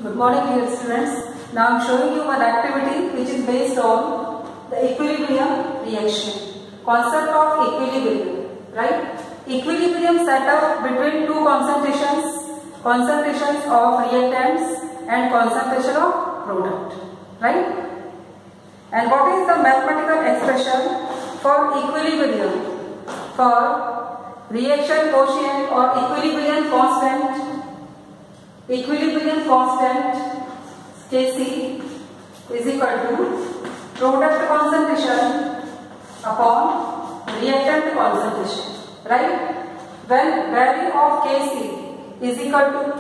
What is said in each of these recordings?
Good morning, dear students. Now I am showing you one activity which is based on the equilibrium reaction. Concept of equilibrium, right? Equilibrium set up between two concentrations of reactants and concentration of product, right? And what is the mathematical expression for equilibrium? For reaction quotient or equilibrium constant Kc is equal to product concentration upon reactant concentration, right? When value of Kc is equal to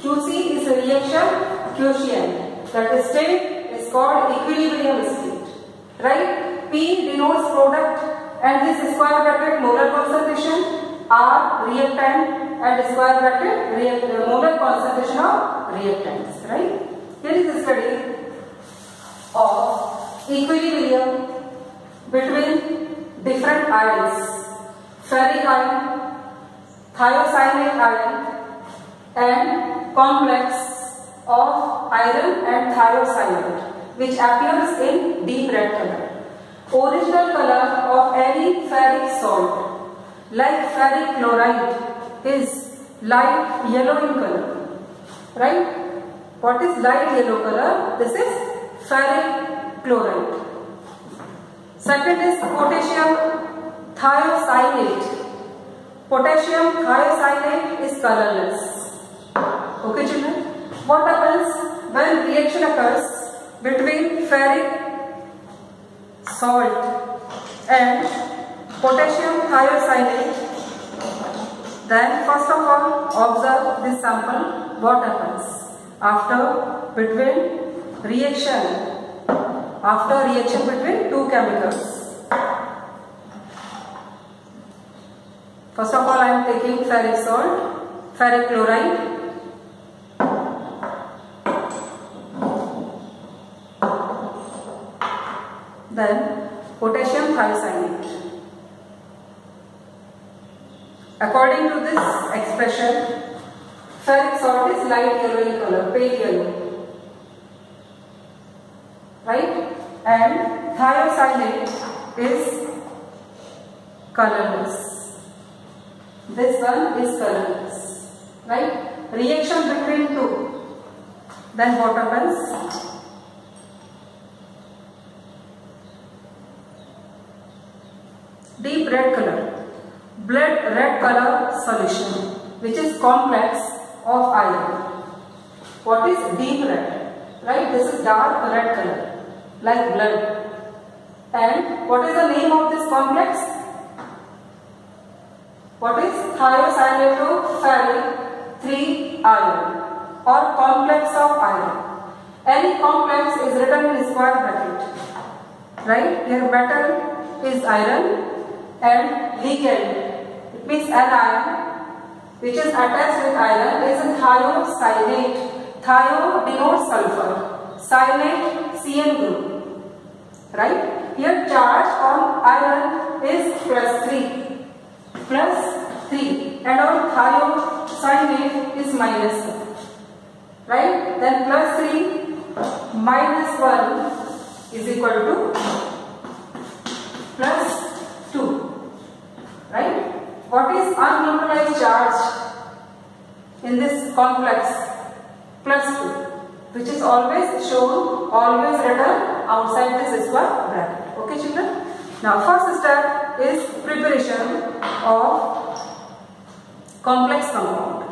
Qc is a reaction quotient. That state is called equilibrium state, right? P denotes product and this square bracket molar concentration, R reactant and square bracket molar concentration of reactants, right? Here is the study of equilibrium between different ions, ferric ion, thiocyanate ion and complex of iron and thiocyanate which appears in deep red color. Original color of any ferric salt like ferric chloride is light yellow in color, right? What is light yellow color? This is ferric chloride. Second is potassium thiocyanate. Potassium thiocyanate is colorless. Okay, children? What happens when reaction occurs between ferric salt and potassium thiocyanate? Then first of all observe this sample. What happens after reaction between two chemicals? First of all I am taking ferric salt, ferric chloride. Then potassium thiocyanate. According to this expression, ferric salt is light yellow in color, pale yellow, right? And thiocyanate is colorless. This one is colorless, right? Reaction between two. Then what happens? Deep red color, blood red color solution which is complex of iron. What is deep red? Right? This is dark red color like blood. And what is the name of this complex? What is thiocyanatoferric 3 iron or complex of iron? Any complex is written in square bracket. Right? Here metal is iron and ligand, it means anion which is attached with iron is a thiocyanate. Thio denotes sulfur, cyanate Cn group, right? Here charge on iron is +3 and on thiocyanate is -1, right? Then +3 -1 is equal to +2. Right? What is unneutralized charge in this complex? +2, which is always shown, always written outside this square bracket. Okay, children? Now, first step is preparation of complex compound.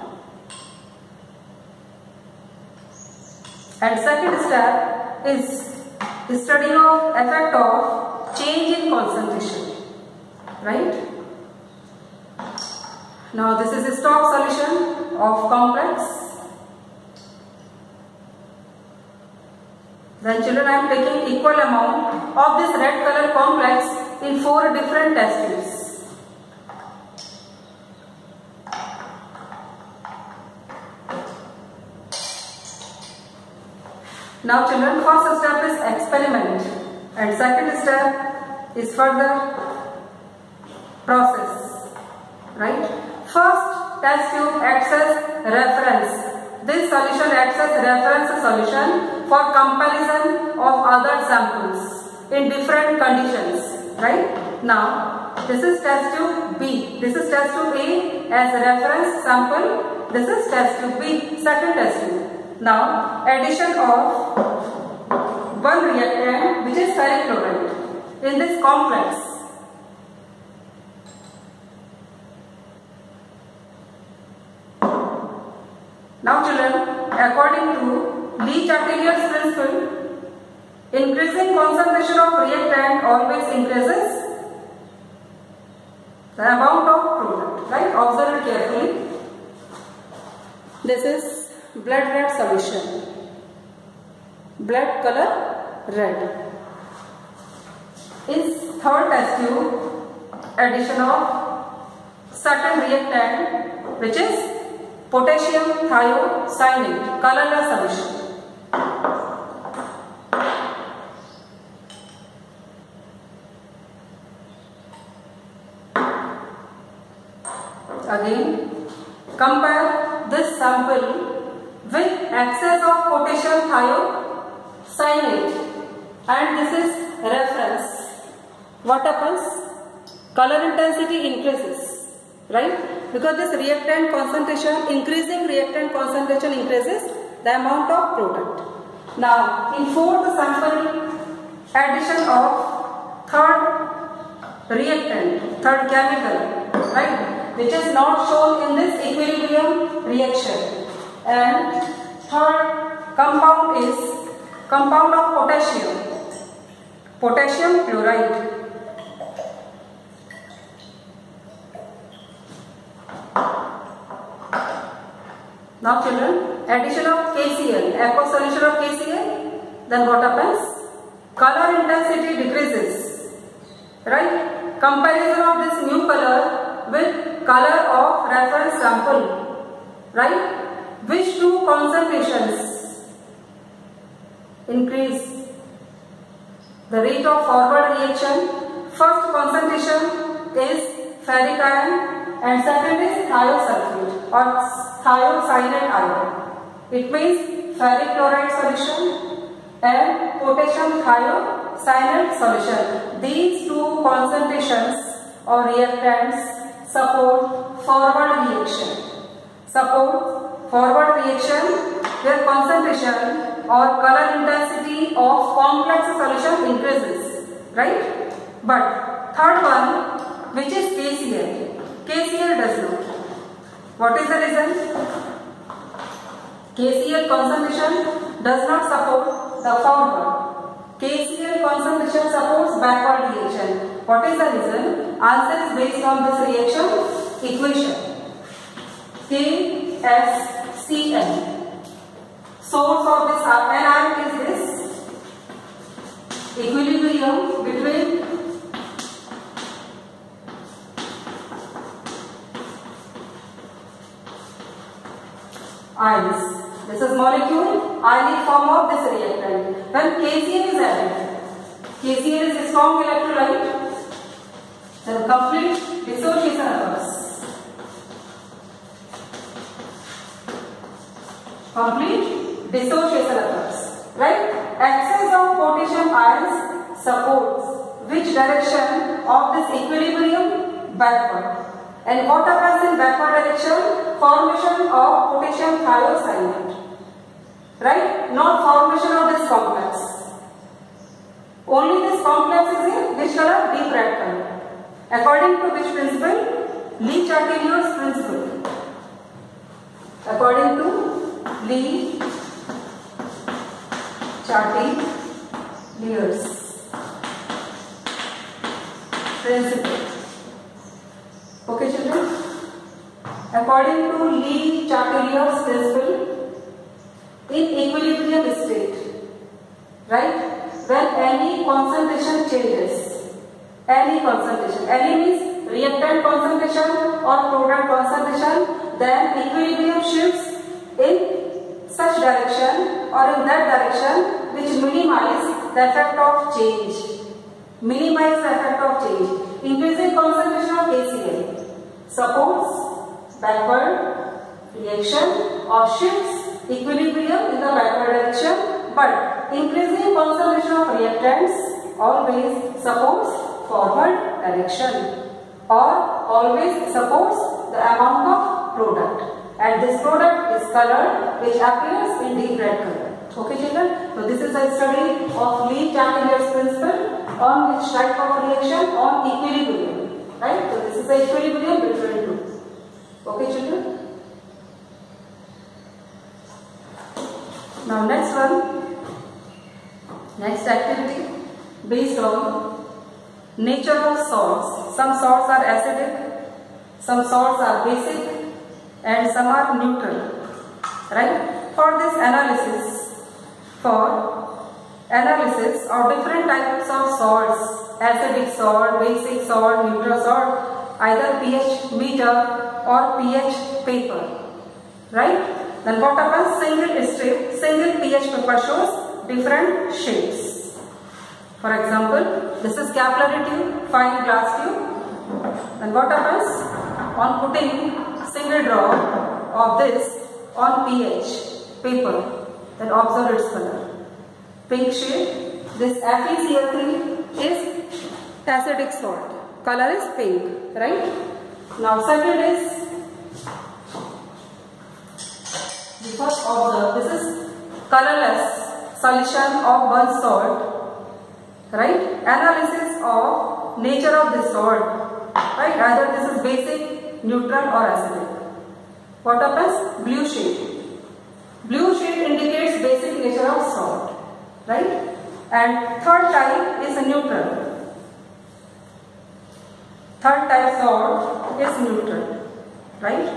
And second step is study of effect of change in concentration. Right? Now this is a stock solution of complex. Then children I am taking equal amount of this red color complex in 4 different test tubes. Now children, first step is experiment and second step is further process, right? First test tube acts as reference this solution acts as reference solution for comparison of other samples in different conditions, right? Now, this is test tube B. This is test tube A as reference sample. This is test tube B, second test tube. Now, addition of one reactant which is ferric chloride in this complex. Now children, according to Le-Chatelier's principle, increasing concentration of reactant always increases the amount of product, right? Observe it carefully. This is blood red solution. Blood color red. In third test tube, addition of certain reactant which is potassium thiocyanate, colorless solution. Again, compare this sample with excess of potassium thiocyanate and this is reference. What happens? Color intensity increases, right? Because this reactant concentration, increasing reactant concentration increases the amount of product. Now, in fourth sample, addition of third reactant, third chemical, right, which is not shown in this equilibrium reaction. And third compound is compound of potassium chloride. Now children, addition of KCl, aqueous solution of KCl, then what happens? Color intensity decreases, right? Comparison of this new color with color of reference sample, right? Which two concentrations increase the rate of forward reaction? First concentration is ferric ion and second is thiosulfate or thiocyanate ion. It means ferric chloride solution and potassium thiocyanate solution. These two concentrations or reactants support forward reaction. Support forward reaction where concentration or color intensity of complex solution increases, right? But third one, which is KCl. KCl does not. What is the reason? KCl concentration does not support the forward. KCl concentration supports backward reaction. What is the reason? Answer is based on this reaction equation. KSCl. Source of this anion is this equilibrium between ions. This is molecule ionic form of this reactant. When KCl is added, KCl is a strong electrolyte, then complete dissociation occurs. Complete dissociation occurs, right? Excess of potassium ions supports which direction of this equilibrium? Backward. And what happens in backward direction? Formation of potassium thiocyanate, right? Not formation of this complex. Only this complex is in which color? Deep red color. According to which principle? Le-Chatelier's principle. According to Le-Chatelier's principle. Okay children, according to Le-Chatelier's principle, in equilibrium state, right, when any concentration changes, any means reactant concentration or product concentration, then equilibrium shifts in such direction or in that direction which minimize the effect of change. Minimize the effect of change. Increasing concentration of KCl supports backward reaction or shifts equilibrium in the backward direction, but increasing concentration of reactants always supports forward direction or always supports the amount of product, and this product is colored, which appears in deep red color. Okay children, so this is a study of Lee-Tangler's principle on which type of reaction, on equilibrium, right? So this is the equilibrium between two. Okay children. Now next one, next activity based on nature of salts. Some salts are acidic, some salts are basic, and some are neutral, right? For this analysis, of different types of salts, acidic salt, basic salt, neutral salt, either pH meter or pH paper, right? Then what happens? Single strip, single pH paper shows different shades. For example, this is capillary tube, fine glass tube. Then what happens? On putting single drop of this on pH paper, then observe its color. Pink shade. This FeCl3 is acidic salt. Color is pink, right? Now second is, we first observe, this is colorless solution of one salt, right? Analysis of nature of this salt, right? Either this is basic, neutral or acidic. What happens? Blue shade. Blue shade indicates basic nature of salt, right? And third type is a neutral. Third type salt is neutral, right?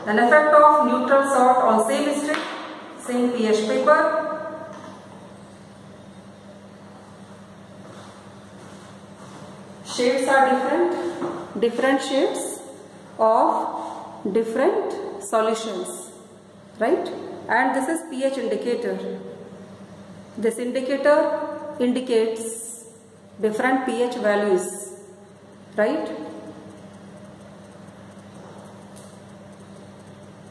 An effect of neutral salt on same strip, same pH paper. Shades are different, different shades of different solutions, right? And this is pH indicator. This indicator indicates different pH values, right?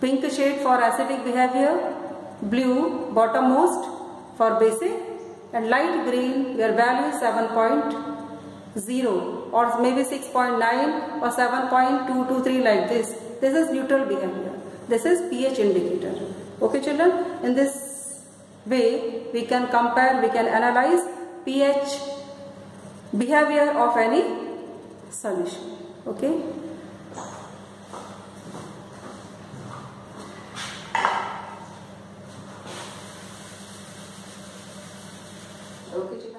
Pink shade for acidic behavior, blue bottommost for basic, and light green where value is 7.0 or maybe 6.9 or 7.223 like this. This is neutral behavior. This is pH indicator. Okay children, in this way we can compare, we can analyze pH behavior of any solution. Okay. Okay children.